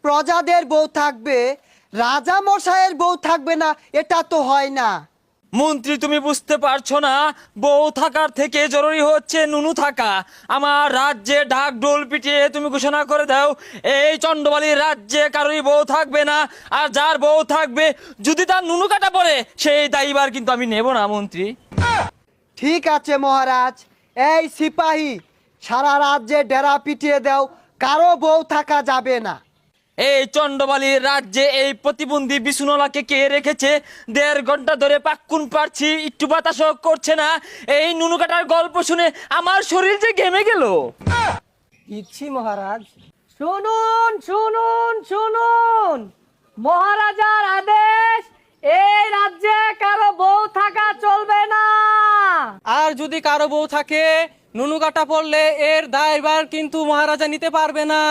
প্রজাদের বউ থাকবে, রাজা মশাইয়ের বউ থাকবে না, এটা তো হয় না। মন্ত্রী, তুমি বুঝতে পারছো না? বউ থাকার থেকে জরুরি হচ্ছে নুনু থাকা। আমার রাজ্যে ঢাক ঢোল পিটিয়ে তুমি ঘোষণা করে দাও, এই চন্ডবালির রাজ্যে কারোরই বউ থাকবে না। আর যার বউ থাকবে, যদি তার নুনু কাটা পড়ে, সেই দায়ীবার কিন্তু আমি নেব না মন্ত্রী। ঠিক আছে মহারাজ, এই সিপাহী সারা রাজ্যে ডেরা পিটিয়ে দাও, কারো বউ থাকা যাবে না। এই চন্ডবালির রাজ্যে এই প্রতিবন্ধী বিছুনলাকে কে রেখেছে? 1.5 ঘন্টা ধরে পাক্কুন পারছি, একটু বাতাসও করছে না। এই নুনু কাটার গল্প শুনে আমার শরীর যে ঘেমে গেল। ইচ্ছি মহারাজ। শুনুন শুনুন শুনুন, মহারাজার আদেশ, এই রাজ্যে কারো বউ থাকা চলবে না। আর যদি কারো বউ থাকে, নুনু কাটা পড়লে এর দায়ভার কিন্তু মহারাজা নিতে পারবে না।